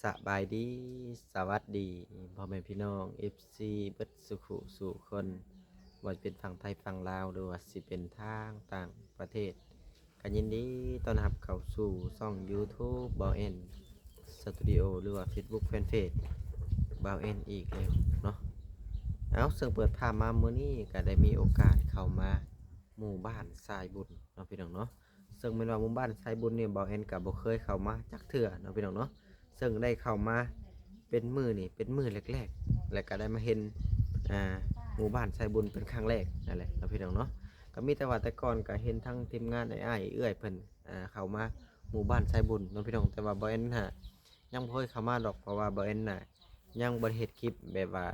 สบายดีสวัสดีพ่อแม่พี่น้อง FC เบิดสุขุสู่คนว่าจะเป็นฝั่งไทยฝั่งลาวหรือว่าสิเป็นทางต่างประเทศกันยินดีต้อนรับเข้าสู่ช่อง YouTube บ่าวเอ็นสตูดิโอหรือว่า Facebook Fanpage บ่าวเอ็นอีกแล้วเนาะเอาซึ่งเปิดภาพมามื้อนี้ก็ได้มีโอกาสเข้ามาหมู่บ้านสายบุญเนาะพี่น้องเนาะซึ่งแม่นว่าหมู่บ้านสายบุญนี่บ่าวเอ็นก็บ่เคยเข้ามาจักเทื่อเนาะพี่น้องเนาะซึ่งได้เข้ามาเป็นมือนี่เป็นมือแรกๆแล้วก็ได้มาเห็นหมู่บ้านสายบุญเป็นครั้งแรกนั่นแหละเนาะพี่น้องเนาะก็มีแต่ว่าแต่ก่อนก็เห็นทั้งทีมงานอ้ายๆเอื้อยเพิ่นเข้ามาหมู่บ้านสายบุญเนาะพี่น้องแต่ว่าบ่าวเอ็นยังบ่เคยเข้ามาดอกเพราะว่าบ่าวเอ็นยังบ่ได้เฮ็ดคลิปแบบว่า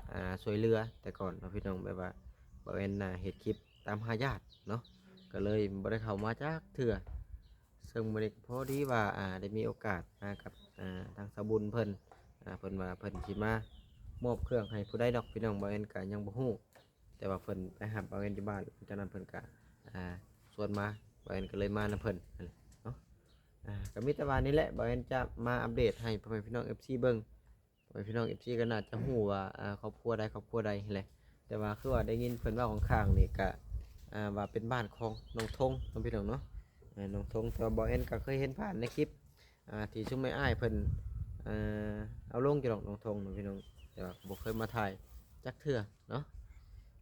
ช่วยเหลือแต่ก่อนเนาะพี่น้องแบบว่าบ่าวเอ็นเฮ็ดคลิปตามหาญาติเนาะก็เลยบ่ได้เข้ามาจักเทื่อซึ่งมื้อนี้พอดีว่าได้มีโอกาสมากับทางสาวบุญเพิ่นเพิ่นว่าเพิ่นสิมามอบเครื่องให้ผู้ใดดอกพี่น้องบ่าวเอ็นก็ยังบ่ฮู้แต่ว่าเพิ่นไปหาบ่าวเอ็นที่บ้านจากนั้นเพิ่นก็ชวนมาบ่าวเอ็นก็เลยมานำเพิ่นนั่นแหละเนาะก็มีแต่ว่านี้แหละบ่าวเอ็นจะมาอัปเดตให้พ่อแม่พี่น้อง FC เบิ่งพ่อแม่พี่น้อง FC ก็น่าจะฮู้ว่าครอบครัวใดครอบครัวใดนั่นแหละแต่ว่าคือว่าได้ยินเพิ่นเว้าข้างๆนี่ก็ว่าเป็นบ้านของน้องทงน้องพี่น้องเนาะน้องทงแต่ว่าบ่าวเอ็นก็เคยเห็นผ่านในคลิปที่ชุมไม่อ้ายเพิ่นเอาลงอยู่ดอกน้องทงน้องพี่น้องแต่ว่าบ่เคยมาถ่ายจักเทื่อเนาะ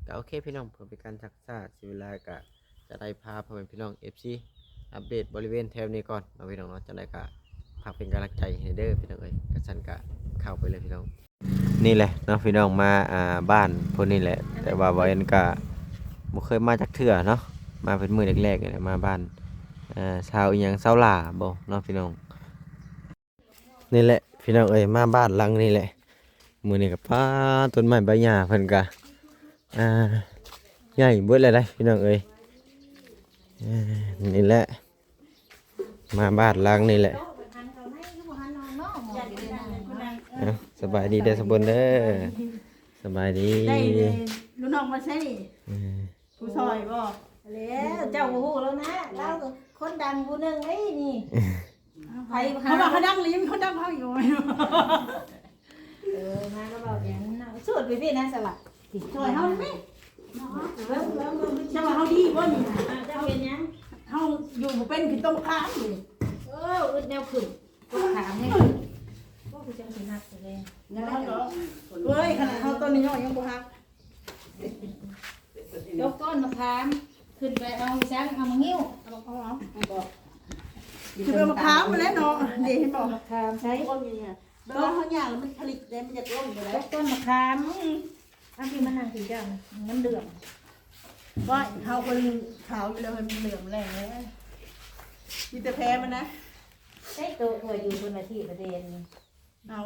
ก็โอเคพี่น้องเพื่อเป็นการชักษาสิเวลาก็จะได้พาพ่อแม่พี่น้อง FC อัปเดตบริเวณแถวนี้ก่อนน้องพี่น้องเนาะจังได๋ก็ฝากเป็นกำลังใจให้เด้อพี่น้องเอ้ยก็ซั่นก็เข้าไปเลยพี่น้องนี่แหละเนาะพี่น้องมาบ้านพวกนี้แหละแต่ว่าบ่เอ็นก็บ่เคยมาจักเทื่อเนาะมาเป็นมื้อแรกๆนี่แหละมาบ้านชาวอีหยังชาวลาบ่เนาะพี่น้องนี่แหละพี่น้องเอ้ยมาบ้านหลังนี่แหละมื้อนี้ก็ป้าต้นไม้ใบหญ้าเพิ่นก็ใหญ่เบิดเลยได้พี่น้องเอ้ยนี่แหละมาบ้านหลังนี่แหละสบายดีเด้อสมบูรณ์เด้อสบายดีได้ลูกน้องมาใช่ผู้ซอยบ่แล้วเจ้าโอ้โหแล้วนะเราคนดังผู้นึงไอ้นี่ใครเขาบอกเขาดังเลยยังเขาดังเขาอยู่ไหมมาก็บอกอย่างนั้นสุดไปพี่นะสลัดซอยเขาไหมเจ้าว่าเขาดีบ่นี่เจ้าเป็นยังเขาอยู่เป็นคือต้องค้างอยู่อึดแนวขึ้นตัวขามให้ก็คือจังสินักแสดงนั่นแหละเฮ้ยขนาดเขาต้นนี้ยังบ่ฮักยกก้อนมะขามขึ้นไปเอาช้างเอามางิ้วเอาบอกคือเอามาค้างมาแล้วเนาะเดี๋ยวให้บอกมะขามใช้ต้นนี้ต้นเขาอย่างมันผลิตได้มันจะร่มอยู่แล้ ยว กต้นมะขามอันที่มันนั่งสีดำมันเดือดว่าเขาคนขาวอยู่แล้วมันเหลืองแรงเลยมีแต่แพ้มันนะใช้ตัวอยู่บนอาทิตย์ประเด็นเอา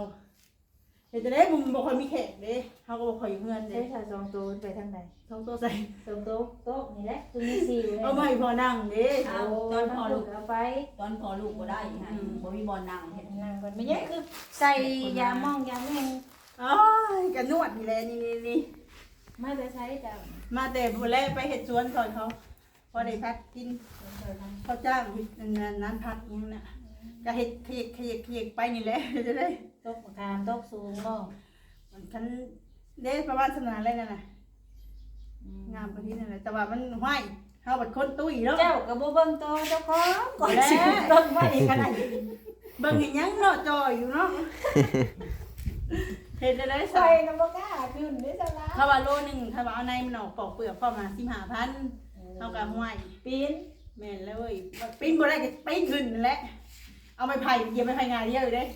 เดี๋ยวจะได้มึงบอกคนมีแขกเด้เขาก็บอกคอยอยู่เงินเด้ใช้ชา2ตัวไปทางไหน2ตัวใส่2ตัวโต๊ะนี่แหละคือมี4เลยเอาไม่พอนั่งเด้ตอนพอลูกเอาไปตอนพอลูกบ่ได้ฮะบ่มีบ่อนั่งเฮ็ดนั่งก่อนไม่ใช่คือใส่ยามองยาแม่งอ๋อกันนวดนี่แหละนี่ไม่ได้ใช้จ้ะมาแต่ผู้แรกไปเห็ดสวนก่อนเขาพอได้พักกินเขาจ้างนั้นพักอย่างนั้นก็เห็ดขยิกไปนี่แหละจะได้ตกคามตกสูงก็มันฉันเด้ประมาณสนานอะไรนั่นน่ะงามกว่าที่นั่นแหละแต่ว่ามันห้อยเขาบัดคนตุ้ยแล้วเจ้ากับโบเบิ้งโตเจ้าของก่อนสิเบิ้งไม่กันไหนเบิ้งเห็นยังเนาะจอยอยู่เนาะเห็นได้ใส่น้ำปลาขึ้นได้จ้ะล่ะถ้าว่าโลนึงถ้าว่าเอาในมันออกปอกเปลือกพอมา15,000เท่ากับห้วยปีนแม่นแล้วเว้ยปีนบ่ได้ก็ปีนขึ้นนั่นแหละเอาไม้ไผ่เหยียบไม้ไผ่งาเดียวอยู่เด้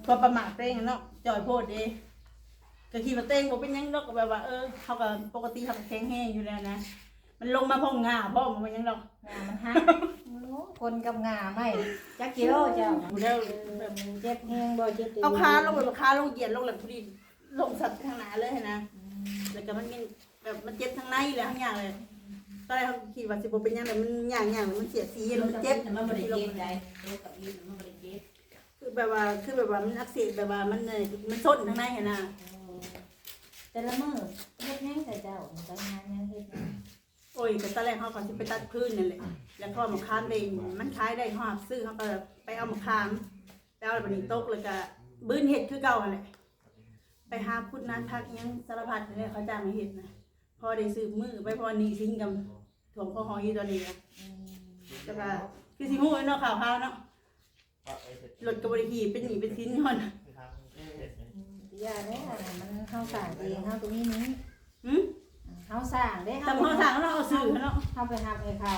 พอประมาทเต้งเนาะจอยโพดเด้ก็คิดว่าเต้งบ่เป็นหยังดอกแบบว่าเฮาก็ปกติเฮาก็แข็งแรงอยู่แล้วนะมันลงมาพองงาพ่อมันยังดอกงามันหักคนกับงาไม่จักกิโลเจ้าผู้เด้อแบบเจ็บแห้งบ่เจ็บเอาขาลงแบบขาลงเหยียดลงหลังพอดีลงสัตว์ทางหน้าเลยนะแล้วก็มันแบบมันเจ็บทางในเลยทั้งอย่างเลยตอนแรกเขาคิดว่าสิบ่เป็นหยังแต่มันอย่างมันเสียสีมันเจ็บมันบ่ได้เจ็บได้โรคกับอีมันบ่ได้เจ็บคือแบบว่ามันอักเสบแบบว่ามันส้นทางในเห็นน่ะแต่ละมื้อเฮ็ดแห้งแต่เจ้าไปงานยังเฮ็ดโอ้ยก็ตอนแรกเขาก็สิไปตัดพื้นนั่นแหละแล้วก็มาค้านเองมันขายได้ฮอดซื้อเขาก็ไปเอามาค้านแล้วบัดนี้ตกแล้วก็ บื้นเห็ดคือเก่าแหละไปหาพุทธนาทักยังสารพัดเลยเขาจ้างมาเห็ดนะพอได้สืบมือไปพอนี่ทิ้งกับถ่วงข้อหอยอยู่ตัวนี้นะแต่ว่าคือสิฮู้เนาะข่าวๆเนาะรถกับบริขี่เป็นหนีเป็นทิ้นก่อน อย่าได้อะไรมันเฮาสร้างเองเฮาตรงนี้นี้ หืม เฮาสร้างได้ แต่พอสั่งเราเอาสื่อเนาะ เฮาไปหาให้เขา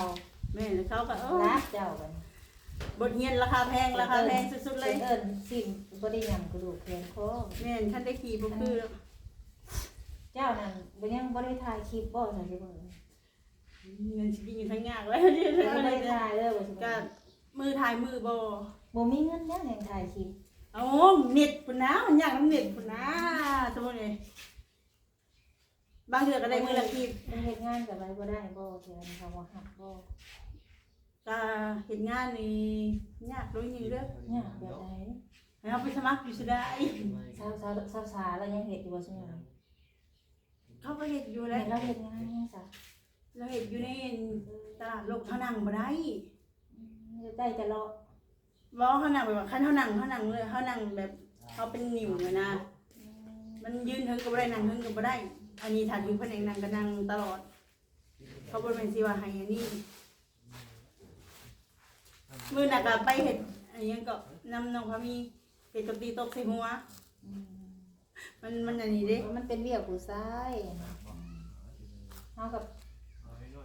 แม่เขาก็รักเจ้ากัน บทเรียนราคาแพงสุดๆเลย เอิ้นสิ่งบ่ได้ยำกระดูกแขนคอ แม่ท่านได้ขี่บ่คือ เจ้านั่นบ่ยังบ่ได้ถ่ายคลิปบ่ใช่สิบ่ เงินสิกินอยู่ทั้งยากเลยนี่ บ่ได้ถ่ายเด้อบ่สิ ก็มือถ่ายมือบ่ บ่มีเงินแล้วแห่งถ่ายคลิป เอาเน็ตพุ่นนะมันยากน้ำเน็ตพุ่นนะสมมุตินี่บางเทื่อก็ได้มือละคลิป เฮ็ดงานกับอะไรบ่ได้บ่แทนเขาบ่ฮักบ่ ก็เฮ็ดงานนี่ยากด้วยนี่เด้อย ากแบบใด ให้เฮาไปสมัครอยู่สิได้ สาวๆแล้วยังเฮ็ดอยู่บ่ซุมื้อนี้ เขาก็เฮ็ดอยู่ แล้ แล้ว เราเฮ็ดงานยังซะ เราเฮ็ดอยู่ในตลาดโลกเฮานั่งบ่ได้ ได้แต่รอ บ่เฮานั่งแบบว่าคันเฮานั่งเลยเฮานั่งแบบเฮาเป็นนิ่วเลยนะมันยืนเทิงก็บ่ได้นั่งเทิงก็บ่ได้อันนี้ถ้าอยู่แผนกนั่งก็นั่งตลอดเขาบ่แม่นสิว่าให้อันนี้มื้อน่ะก็ไปเฮ็ดอันหยังก็นำน้องพามีเฮ็ดตบตีตบใส่หัวมันอันนี้เด้ มันเป็นเวียกผู้ชายเฮากับ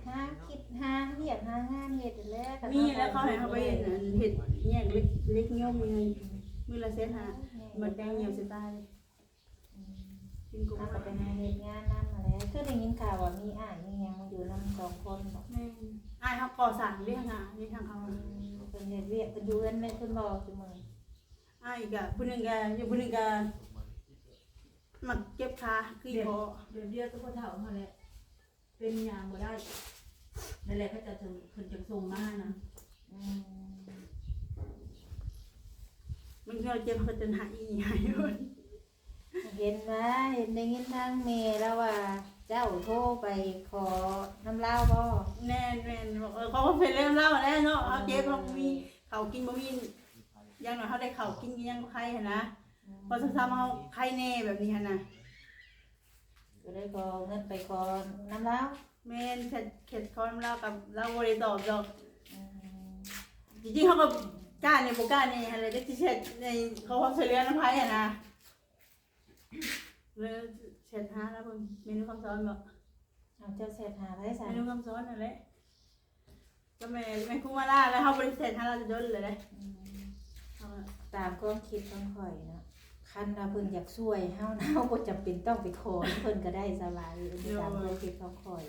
หาคิดหาเวียกหางานเฮ็ดแล้ว มีแล้วเขาให้เฮาไปเฮ็ดอันเฮ็ดแยกเล็กย่อมมื้อละเซนหามันแดงเหี่ยวสิตายกินกุ้ง เฮาก็ไปหาเฮ็ดงานนำมาแล้วคือได้ยินข่าวว่ามีอ้ายมีหยังมาอยู่นำ2คนบ่ แม่อ้ายเฮาก่อสร้างเรียกหานี่ทางเขา เพิ่นเฮ็ดเวียกเพิ่นอยู่เอิ้นแม่นเพิ่นบอกซุมื้อ อ้ายก็ผู้หนึงก็อยู่ผู้หนึงก็มักเก็บขาคือพอ เดี๋ยวเดียวตัวเฒ่ามาแหละเป็นยามบ่ได้นั่นแหละเขาจะถึงเพิ่นจังส่งมานะ มันก็เจ็บเขาจนหายอีหายอยู่ เห็นว่าเห็นได้ยินทางเมย์แล้วว่าเจ้าโทรไปขอน้ำเหล้าบ่ แน่นบอกเขาก็เป็นเรื่องเล่าแล้วเนาะเขาเจ็บเขามีเขากินบ่มีอย่างน้อยเขาได้เขากินยังไข่หั่นนะพอซ้ำๆเขาไข่แน่แบบนี้หั่นน่ะ ก็เลยขอเงินไปขอน้ำเหล้า แม่นเข็ดคอนเล่ากับเราบ่ได้ตอบดอกจริงๆเขาก็กล้าเนี่ยบ่กล้าเนี่ยอะไรได้ที่เช็ดในเขาความช่วยเหลือน้ำไผอ่ะนะเลยเช็ดหาแล้วเพิ่นเมนูคำสอนบอก เอาเจ้าเสร็จหาไว้ใส่ เมนูคำสอนนั่นแหละก็แม่ครูมาล่าแล้วเขาบ่ได้เช็ดหาเราจะโดนเลยเด้เอาล่ะ ตามความคิดของข่อยเนาะคันว่าเพิ่นอยากช่วยเฮานะเฮาบ่จำเป็นต้องไปขอเพิ่นก็ได้สบายตามความคิดของข่อย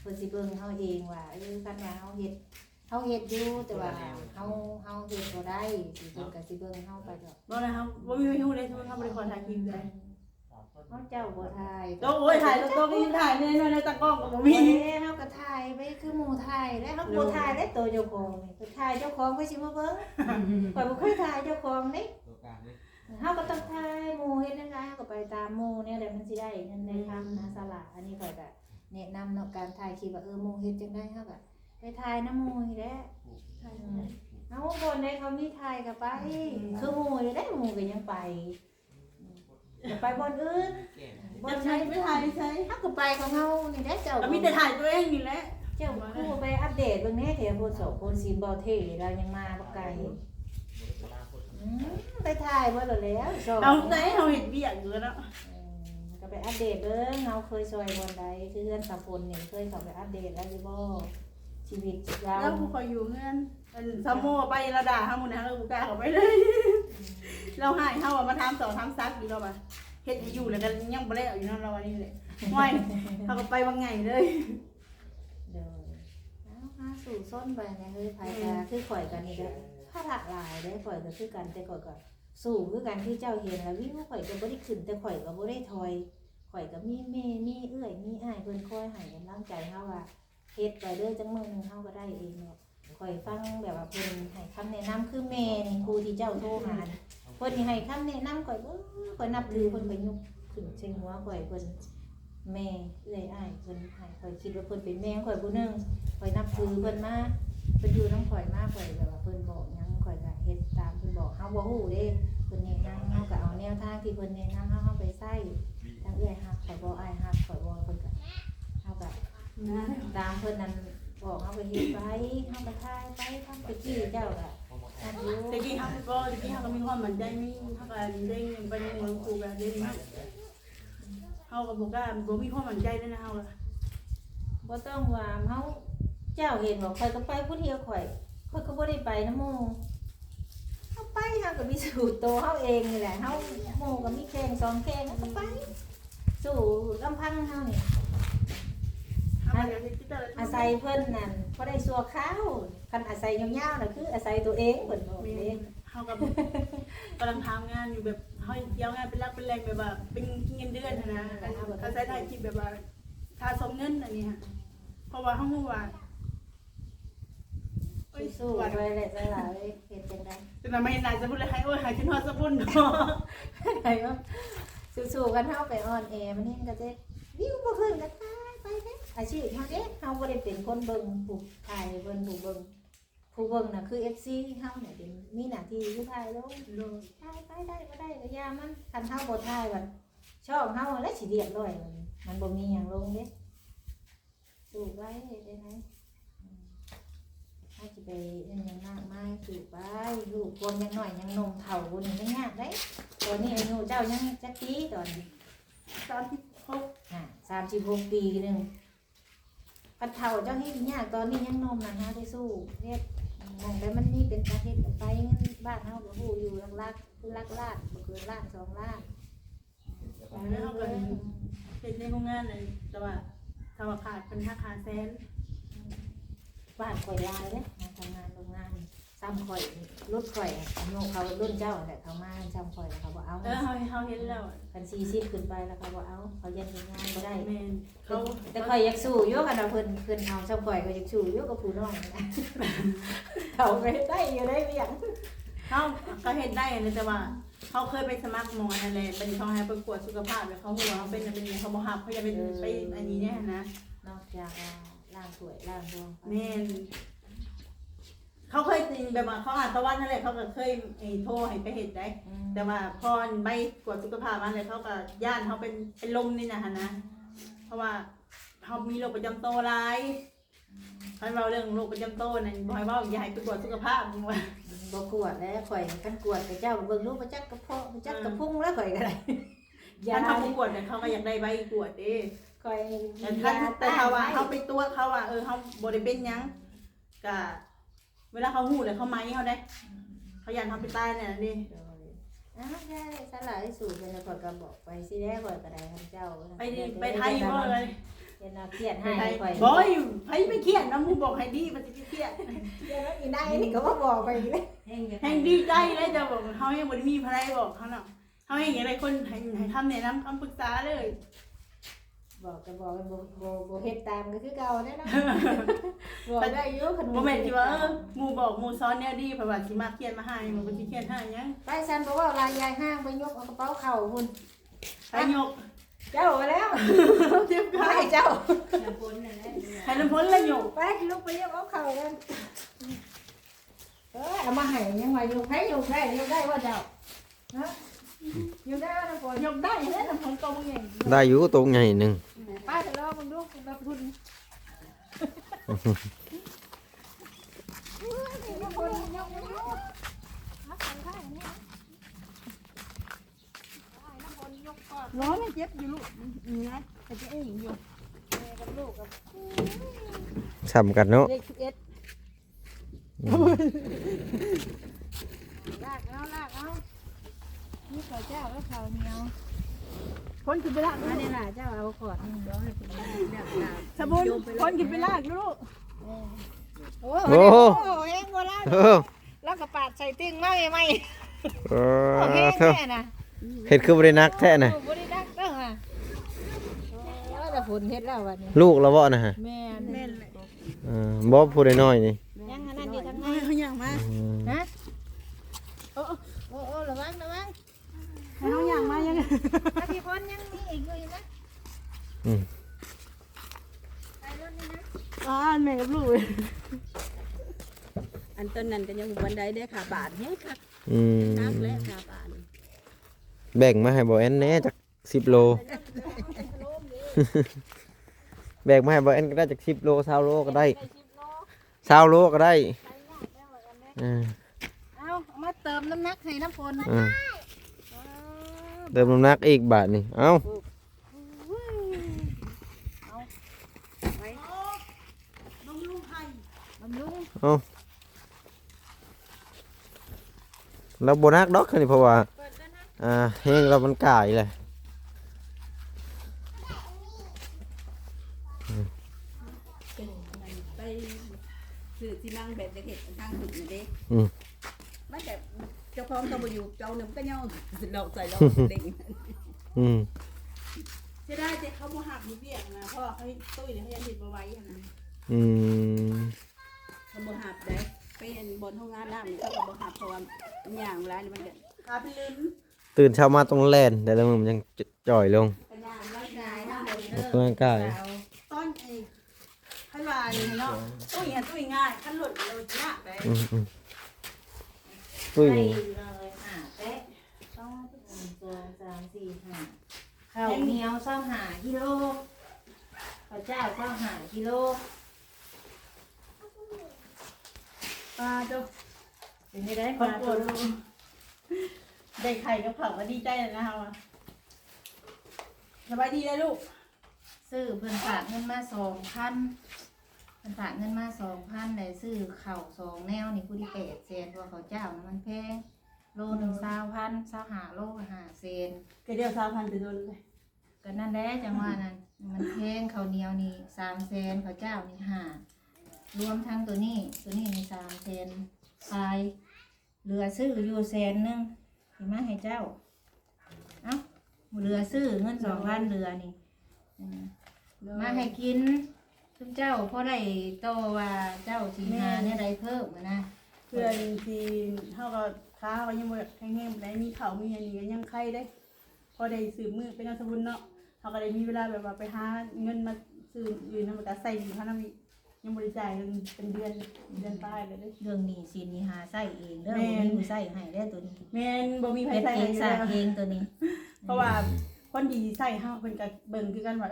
เพิ่นสิเบิ่งเฮาเองว่าคันว่าเฮาเฮ็ดอยู่แต่ว่าเฮาเฮ็ดบ่ได้สิเพิ่นก็สิเบิ่งเฮาไปดอก บ่ได้ครับบ่มีเมนูเลยทุกคนเขาบ่ได้ขอถ่ายคลิปเลย เฮาเจ้าบ่ถ่าย โอ้ยถ่ายตัวก็ยิ่งถ่ายในตะกล้องก็บ่มี เฮาก็ถ่ายไปคือหมู่ถ่ายแล้วเฮาบ่ถ่ายแล้วตัวเจ้าของนี่ไปถ่ายเจ้าของไปสิมาเบิ่งข่อยบ่เคยถ่ายเจ้าของนี่เฮาก็ต้องถ่ายหมู่เฮ็ดจังได๋เฮาก็ไปตามหมู่เนี่ยแหละมันสิได้เงินได้คำนะสละอันนี้ข่อยก็แนะนำเนาะการถ่ายคลิปว่าหมู่เฮ็ดจังได๋เฮาก็ไปถ่ายนำหมู่นี่แหละเอาคนใดเขามีถ่ายก็ไปคือหมู่นี่ได้หมู่ก็ยังไปอย่าไปบ่อนอื่นบ่อน จะ ใช้ ใช้ไม่ถ่ายใช้ เฮาก็ไปของเฮานี่แหละเจ้า ก็มีแต่ถ่ายตัวเองนี่แหละ เจ้าคู่ไปอัปเดตเบิ่งแหน่แถวโพสต์โพสีบ่เท่เรายังมาบ่ไกลไปถ่ายบ่แล้วสอง เราได้เราเห็นเบี้ยอยู่แล้ว ก็ไปอัปเดตเบิ่งเฮาเคยซอยบ่ใดคือเฮือนสะพลนี่เคยเข้าไปอัปเดตแล้วอยู่บ่ชีวิตเรา แล้วผู้คอยอยู่เงื่อนซัมโมไประดาห้ามุนนะเราบุกล้าเขาไปเลย เราหายเฮามาทำต่อทำซักอยู่เราป่ะเฮ็ดให้อยู่แล้วกันยังบ่ได้อยู่นั่นเราวันนี้เลยห้วยเขาก็ไปบางไงเลย เด้อเอาหาสู่ส้นไปเนี่ยเฮ้ยไผก็คือข่อยกันนี่ก็ภาระหลายเด้ข่อยก็คือกันแต่ข่อยก็สู้คือกันที่เจ้าเห็นแล้ววิวข่อยก็บ่ได้ขึ้นแต่ข่อยก็บ่ได้ถอยข่อยก็มีแม่มีเอื้อยมีอ้ายเพิ่นคอยให้กำลังใจเฮาว่าเฮ็ดไปเด้อจังมื้อนึงเฮาก็ได้เองเนาะข่อยฟังแบบว่าเพิ่นให้คำแนะนำคือแม่นี่ครูที่เจ้าโทรหาเพิ่นให้คำแนะนำข่อยข่อยนับถือเพิ่นก็ยกขึ้นเชิงหัวข่อยเพิ่นแม่เอื้อยอ้ายเพิ่นให้ข่อยคิดว่าเพิ่นเป็นแม่ข่อยผู้นึงข่อยนับถือเพิ่นมาเพิ่นอยู่นำข่อยมาข่อยแบบว่าเพิ่นบอกหยังข่อยก็เฮ็ดตามเพิ่นบอกเฮาบ่ฮู้เด้ เพิ่นแนะนำเฮาก็เอาแนวทางที่เพิ่นแนะนำเฮาไปใช้ทั้งเอื้อยฮักข่อยบ่อ้ายฮักข่อยบ่เพิ่นก็เฮาก็ตามเพิ่นนั้นบอกเฮาไปเฮ็ดไปเฮาไปทายไปทำไปจี้เจ้าก็อันอยู่ ตะกี้เฮาก็มีความมั่นใจมีเฮาก็เด้งไปในเมืองครูแบบเด้งมากเฮาก็บ่กล้าบ่มีความมั่นใจเลยนะเฮาล่ะ บ่ต้องว่าเฮาเจ้าเห็นบอกข่อยก็ไปผู้เดียวข่อยก็บ่ได้ไปนำหมู่เฮาไปเฮาก็มีสูตรโตวเฮาเองนี่แหละเฮาหมู่ก็มีแข่ง2แข่งเฮาก็ไปสู่ลำพังเฮานี่ อาศัยเพิ่นนั่นบ่ได้สัวข้าวคันอาศัยยาวๆน่ะคืออาศัยตัวเองเพิ่นบอกเด้ เฮาก็กำลังทำงานอยู่แบบเฮาเกี่ยวงานเป็นหลักเป็นแหล่งแบบว่าเป็นเงินเดือนนะอาศัยถ่ายคลิปแบบว่าค่าสมเงินอันนี้ฮะเพราะว่าเฮาฮู้ว่า สู้ๆไปแหละสลายเฮ็ดจังได๋ แต่มันไม่นานจะพูดเลยให้โอ้ยหายขึ้นฮอดสะบุญเนาะ ไดว่าสู้ๆกันเฮาไปออนแอร์มันเห็นก็จะวิวบ่ขึ้นก็ตายไปเด้อาชีพเฮาเด้เฮาบ่ได้เป็นคนเบิ่งผู้ถ่ายเบิ่งผู้เบิ่งน่ะคือ FC เฮาเนี่ยเป็นมีหน้าที่คือถ่ายลงถ่ายไปได้บ่ได้ก็อย่ามันคันเฮาบ่ถ่ายบัดช่องเฮาแล้วสิเรียบร้อยมันบ่มีหยังลงเด้สู้ไปเฮ็ดได้ไหนถ้าจะไปยังมากมายสืบไปลูกคนยังหน่อยยังนมเถ่าคนนี้ยังยากได้ตอนนี้อายุเจ้ายังจักปีตอนนี้36 ปีนึงพัดเถ่าเจ้าที่ยากตอนนี้ยังนมนะฮะได้สู้เฮ็ดมองแต่มันนี่เป็นประเทศไปงั้นบ้านเฮาบ่ฮู้อยู่ลักลาดบ่เกินล้าน2 ล้าน แล้วเฮาก็เฮ็ดในโรงงานนั่นแต่ว่าถ้าว่าขาดเป็นค่าแสน บ้านข่อยลายเด้ทำงานโรงงานซ้ำข่อยรถข่อยโยงเขารุ่นเจ้าแหละเขามาซ้ำข่อยแล้วเขาบ่เอา เฮาเห็นแล้ว คัน40ขึ้นไปแล้วเขาบ่เอาเขายันเฮ็ดงานบ่ได้ แม่นเขา แต่ข่อยอยากสู้อยู่คันว่าเพิ่นเอาซ้ำข่อยก็อยากสู้อยู่กับผู้น้อยนะเขาก็เฮ็ดได้อยู่ได้เวียง เขาก็เฮ็ดได้นะแต่ว่าเขาเคยไปสมัครหมอนั่นแหละเป็นเขาให้ประกวดสุขภาพแล้วเขาหัวเขาเป็นเขาบ่ฮับเขาจะเป็นไปอันนี้เนี่ยนะ นอกจากล้างถ้วยล้างรอง แม่นเขาเคยแบบว่าเขาอ่านประวัตินั่นแหละเขาก็เคยโทรให้ไปเฮ็ดได้แต่ว่าพอใบกวดสุขภาพมาเลยเขาก็ย่านเขาเป็นลมนี่นะนะเพราะว่าเขามีโรคประจำตัวหลายคันเว้าเรื่องโรคประจำตัวนั่นบ่ให้เว้าอย่าให้ไปกวดสุขภาพมึงว่า บ่กวดแล้วข่อยคันกวดไปเจ้าเบิ่งรูปบ่จักกระเพาะบ่จักกระพุ้งแล้วข่อยก็ได้ คันเขาไปกวดเนี่ยเขาก็อยากได้ใบกวดเด้ ข่อย แต่เขาว่าเขาไปตัวเขาว่าเขาบ่ได้เป็นหยังก็เวลาเขาหู้แล้วเขาไม้เขาได้เขายันเขาไปตายเนี่ยนี่ อ้าวได้สลายสู่เพิ่นข่อยก็บอกไปสิแล้ข่อยก็ได้ท่านเจ้า ไปไทยบ่เลย เดี๋ยวน่าเครียด ไป ให้ ไทย ข่อย บ่อยไปไม่เครียดนะมูบอกให้ดีมันจะเครียด เดี๋ยวอีนายนี่ก็บ่บอกไปเลย แห่งดีใจเลยจะบอกเขายังบ่ได้มีใครบอกเขาเนาะเขาให้อย่างไรคนให้ทำแนะนำคำปรึกษาเลย บอกก็บอกบ่เฮ็ดตามก็คือเก่าแน่เนาะบอกได้อยู่คัน บ่แม่นที่ว่าหมู่บอกหมู่สอนแนวดีเพราะว่าสิมาเครียดมาให้มันบ่สิเครียดให้หยัง ไปซันบอกว่าลายยายห้างไปยกเอากระเป๋าเข่าพุ่น ไปยก เจ้ามาแล้ว เจ็บ ไป กาย เจ้า น้ำฝนนั่นแหละ ให้น้ำพ้นแล้วยก ไปลูกไปยกเอาเข่ากันเอามาให้ยังว่ายกให้ยกได้ว่าเจ้าฮะยกได้ว่าน้ำฝน ยกได้แล้วน้ำพ้นโตมึงเอง ได้อยู่ตรงใหญ่หนึง ไปจะรอมึงดูคุณพุ่นร้อนไม่เจ็บอยู่ลูกนี่นะแต่จะเองอยู่ กับลูกกับ ซ้ำกันเนาะ เลข11ลากเอานี่ข้าวเจ้าแล้วข้าวเหนียว พ้นขึ้นไปลาก อันนี้ล่ะเจ้าเอาขอดนี่เดี๋ยวให้เป็นเรื่องราว สมุนพ้นขึ้นไปลากลูก โอ้ โอ้ เองโบราณ เออ แล้วก็ปาดใส่ติ้งมาใหม่ เอ โอเค อเถอะ แค่น่ะ เฮ็ดคือบ่ได้นักแท้น่ะ บ่ได้ดักเด้อฮะแต่ฝนเฮ็ดแล้ววันนี้ ลูกเราบ่นะฮะ แม่ แม่นเลย บ่ผู้ใดน้อยนี่ ยังอันนั้นอยู่ทางไหน เขาอย่างมา ฮะ โอ้ โอ้ระวัง เขาอย่างมายัง ถ้าพี่พรยังมีอีกอยู่นะ อืม ไปรถนี่นะ แม่กับลูก อันต้นนั้นก็ยังบันไดได้ขาบาทแฮ่ค่ะ อืม นักและขาบาท แบ่งมาให้บ่แอนแหน่จัก10 โล แบ่งมาให้บ่แอนก็ได้จัก10 โล20 โลก็ได้20 โลก็ได้อ่า เอามาเติมน้ำหนักให้น้ำฝน อ่าเติมน้ำหนักอีกบาทนี่เอ้า บำรุงไข่ บำรุง เอาแล้วโบนักดอกคือนี่เพราะว่าแห้งแล้วมันก่ายเลย ไปสื่อที่นั่งแบบเด็กๆทางถุงนี่เด้ อืม มันแต่เจ้าของเขาบ่อยู่เจ้าหนึ่งก็ย่อดอกใส่ดอกเด็ก อืม จะได้แต่เขาบ่หักมีเบี้ยนะเพราะว่าเขาตุ้ยเนี่ยเขายังติดบ่ไว้นะ อืม เขาบ่หับได้เป็นบนห้องงานน้ำนี่เขาก็บ่หับเพราะว่าอย่างไรนี่มันก็ ขาพิลึน ตื่นเช้ามาต้องแล่นแต่แล้วมันยังจ่อยลง เป็นอย่างร่างกายทั้งหมด ออกกำลังกาย ต้นไอ้ขั้นว่านี่เนาะตุ้ยตุ้ยง่ายขั้นหลุดเรายากไป อืมอืมตุ้ย ใส่ นี่ เลยเป๊ะต้อง1 2 3 4 5ข้าวเหนียว25 กิโลข้าวเจ้า25 กิโล ปลาเจ้า เป็นไม่ได้ ครอบ มา ครัวลูกได้ไข่กับผักก็ดีใจเลยนะฮะสบายดีเลยลูก ซื้อเพิ่นฝากเงินมา2,000เพิ่นฝากเงินมา2,000ได้ซื้อข้าว2แนวนี่ผู้ที่8แสนเพราะข้าวเจ้านะมันแพงโลหนึ่ง20,000 25โล5แสน ก็เดียว3,000จะโดนเลย ก็นั่นแหละจังว่านั่นมันแพงข้าวเหนียวนี่3แสนข้าวเจ้านี่5รวมทั้งตัวนี้นี่3แสนปลายเหลือซื้ออยู่100,000สิมาให้เจ้าเอ้าเหลือซื้อเงิน2,000เหลือนี่มาให้กินทุกเจ้าเพราะได้โตว่าเจ้าสิหาเนี่ยได้เพิ่มอะนะ เพื่อนที่เขาก็ค้าเขายังบ่แห้งๆได้มีเขามีอันนี้ก็ยังไข่ได้พอได้สืบมือเป็นนามสกุลเนาะเขาก็ได้มีเวลาแบบว่าไปหาเงินมาซื้ออยู่นำก็ใส่อยู่เขานำอีกยังบริจาคเป็นเดือนป้ายเลยเด้อ เรื่องนี้สินนี่หาใส่เองเด้อ แม่ บ่ น มีผู้ใส่ให้ได้อตัวนี้ แม่นบ่มีไผ เป็น ใส่ เอง ให้ สร้าง แล้ว เองตัวนี้ เพราะว่าคนดีใส่เฮาเพิ่นก็เบิ่งคือกันว่า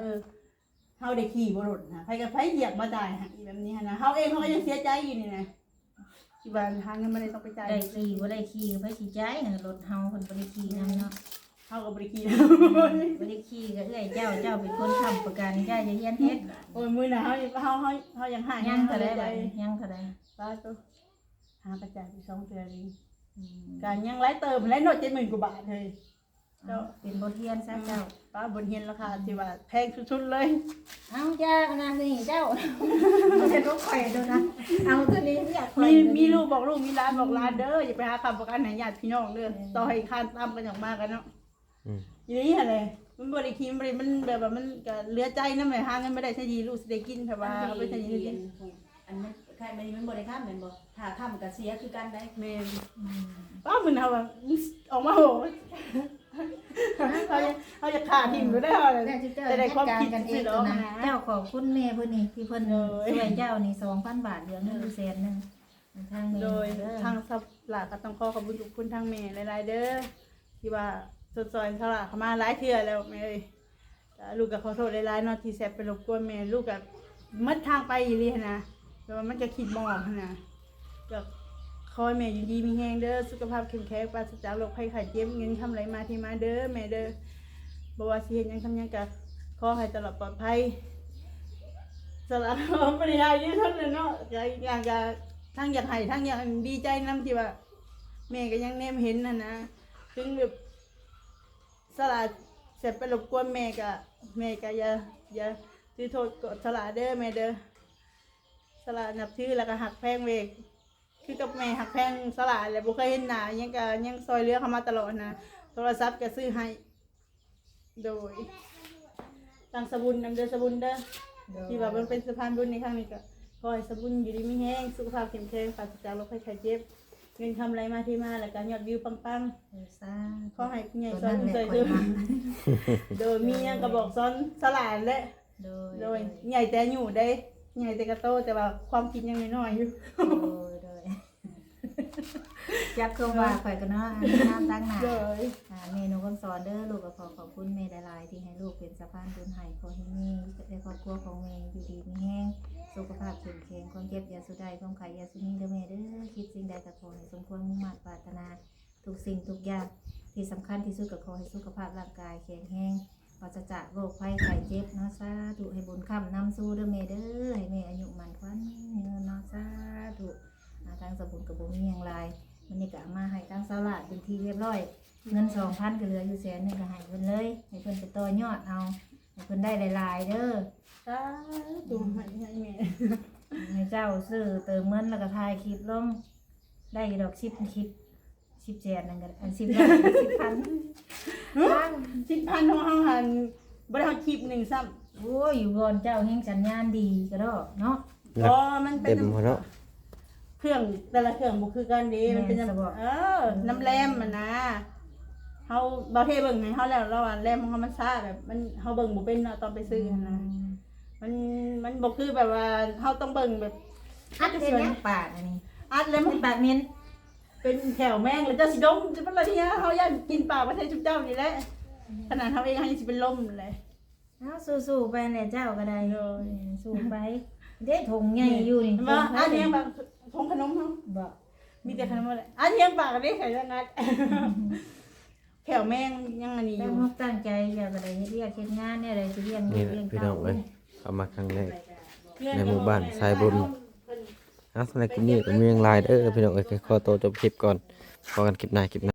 เฮาได้ขี่บ่รถนะไผก็ไผเหยียบมาจ่ายให้แบบนี้นะเฮาเองเฮาก็ยังเสียใจอยู่นี่นะที่ว่าทางเงินบ่ได้ต้องไปจ่าย ได้ขี่บ่ได้ขี่ก็ไปสิจ่ายน่ะรถเฮาเพิ่นบ่ได้ขี่นำเนาะ เฮาก็บ่ได้ขี่ บ่ได้ขี่ก็เอื้อยเจ้าเป็นคนค้ำประกันเจ้าจะเฮียนเฮ็ด โอ้ยมื้อน่ะเฮายังหาย ยังเท่าใด ใจ บัดนี้ยังเท่าใด ป้าตัวหากระจายไป2เดือนนี้ อืม การยังหลายเติมหลายโนด70,000กว่าบาทเลย เอาเป็นบทเรียนซะเจ้า ป้าบนเฮียนราคาที่ว่าแพงสุดๆเลย เอาจ้าขนาดนี้เจ้าบ่ได้ลูกข่อยดูนะเอาตัวนี้อยากข่อย มีลูกบอกลูกมีร้านบอกร้านเด้ออย่าไปหาคำประกันให้ญาติพี่น้องเด้อต่อให้คานตามกันอย่างมากกันเนาะ อืม อย่างนี้อะไรมันบริคีมันแบบว่ามันก็เหลือใจนำแหละหาเงินไม่ได้ใช้ดีลูกสิได้กินแต่ว่าเอาไปใช้ดีกิน อันนั้นใครมันบ่ได้ข้ามแม่นบ่ถ้าข้ามก็เสียคือกันได้ แม่น อืม ป้ามึนเอาว่าออกมาโหเขาจะขาดทิ่มก็ได้เฮาเลย แม่สิเจ้า แต่ได้ความคิด กันเอ สิ ง เนา ตัวนะ ะ เจ้าขอบคุณแม่เพิ่นนี่ที่เพิ่น เลย ช่วยเจ้านี่ 2,000 บาทเหลือเงินอยู่แสนหนึงทางแม่ โดย เด้อ ทางสับหลาก็ต้องขอขอบคุณทุกคนทางแม่หลายๆเด้อที่ว่าสดซอยเขาหลาเขามาหลายเทื่อแล้วแม่เอ้ยลูกก็ขอโทษหลายๆเนาะที่แซ่บไปรบกวนแม่ลูกก็มัดทางไปอยู่นี่นะแต่ว่ามันจะคิดบ่ออกนะก็ขอให้แม่อยู่ดีมีแฮงเด้อสุขภาพแข็งแรงปราศจากโรคภัยไข้เจ็บเงินทำไหลมาที่มาเด้อแม่เด้อบ่ว่าสิเฮ็ดหยังทำหยังก็ขอให้ตลอดปลอดภัยสำหรับปริยายนี่เท่านั้นเนาะอยากจะทั้งอยากให้ทั้งอยากดีใจนำที่ว่าแม่ก็ยังแนมเห็นน่ะนะถึงแบบสละเสร็จไปรบกวนแม่ก็อย่าถือโทษกดสละเด้อแม่เด้อสละนับถือแล้วก็หักแพงเวกคือกับแม่หักแพงสละแหละบ่เคยเห็นหน้ายังก็ยังซอยเหลือเข้ามาตลอดนะโทรศัพท์ก็ซื้อให้โดยตั้งสบุญนำเด้อสบุญเด้อที่ว่ามันเป็นสะพานบุญในครั้งนี้ก็ขอให้สบุญอยู่ดีมีแห้งสุขภาพแข็งแรงปราศจากโรคภัยไข้เจ็บเงินทำไรมาที่มาแล้วก็ยอดวิวปัง สา ๆขอให้ผู้ใหญ่ ตัว ซอย นั้นแหละ ซอย ข่อยมา โดยมีหยังก็บอกซ้อนสลาดและ โดยใหญ่แต่อยู่ได้ใหญ่แต่กระโตแต่ว่าความคิดยังน้อยๆอยู่ โดย จักเข้าว่าข่อยก็เนาะน้ำตั้งหน้า เลย เมนูคำสอนเด้อลูกก็ขอบคุณแม่หลายๆที่ให้ลูกเป็นสะพานบุญให้ขอให้แม่และครอบครัวของแม่อยู่ดีมีแห้งสุขภาพเข้มแข็งความเจ็บอย่าสุดใดความไข่อย่าสุดนี้เด้อแม่เด้อคิดสิ่งใดก็ขอให้สมควรมุ่งมั่นปรารถนาทุกสิ่งทุกอย่างที่สำคัญที่สุดก็ขอให้สุขภาพร่างกายแข็งแรงปราศจากโรคภัยไข้เจ็บเนาะสาธุให้บุญค้ำนำสู่เด้อแม่เด้อให้แม่อายุมันขวัญยืนเนาะสาธุทางสมุนกับบ่มีหยังหลายมันนี่ก็เอามาให้ทางสลาดเป็นที่เรียบร้อยเงิน 2,000 ก็เหลืออยู่100,000ก็ให้เพิ่นเลยให้เพิ่นไปต่อยอดเอาให้เพิ่นได้หลายๆเด้อ สาธุให้แม่ ให้เจ้าซื้อเติมเงินแล้วก็ถ่ายคลิปลงได้อยู่ดอก10คลิป10แสนนั่นก็อัน10ล้าน10,000ฟัง 10,000ของเฮาหันบ่ได้เฮาคลิปหนึงซ้ำ โอ้ยอยู่บอนเจ้าแห่งสัญญาณดีก็ดอกเนาะ อ๋อมันเป็ เต็ น มหัวเนาะ เครื่องแต่ละเครื่องบ่คือกันเด้มันเป็น แม่นสะบอก น้ำแรมมันนะเฮาบ่เทเบิ่งให้เฮาแล้วระหว่างแรมของเฮามันซ่าแบบมันเฮาเบิ่งบ่เป็นเนาะตอนไปซื้อหั่นนะมันบ่คือแบบว่าเฮาต้องเบิ่งแบบ อัดเป็นหยังปากอันนี้ อัดแล้วมัน ปากเมียน เป็นแถวแมงแล้วเจ้าสิดมจะเป็นอะไรเนี่ยเฮาย่านกินปลาประเทศจุ๊บเจ้านี่แหละขนาดเฮาเองเฮายังสิเป็นลมเลย เอาสู้ๆไปแหละเจ้าก็ได้สู้ไปเด้ถุงใหญ่อยู่นี่ ว่าอันนี้บางทงขนมเฮา บ่ มีแต่ขนมอะไรอันนี้ปลาก็ได้ไข่ละงัดแถวแมงยังอันนี้อ ตั้ง ยู่ มุกตั้งใจเจ้าก็ได้เฮ็ดเรียกเฮ็ดงานเนี่ยได้สิเลี้ยงลู นี่ ก แหละ เลี้ยง พี่ เต้า น้องเอ้ยเข้ามาครั้งแรกในหมู่บ้านสายบุญสำหรับคลิปนี้ก็มีอย่างหลายเด้อพี่น้องเอ้ยขอตัวจบคลิปก่อนพอกันคลิปหน้า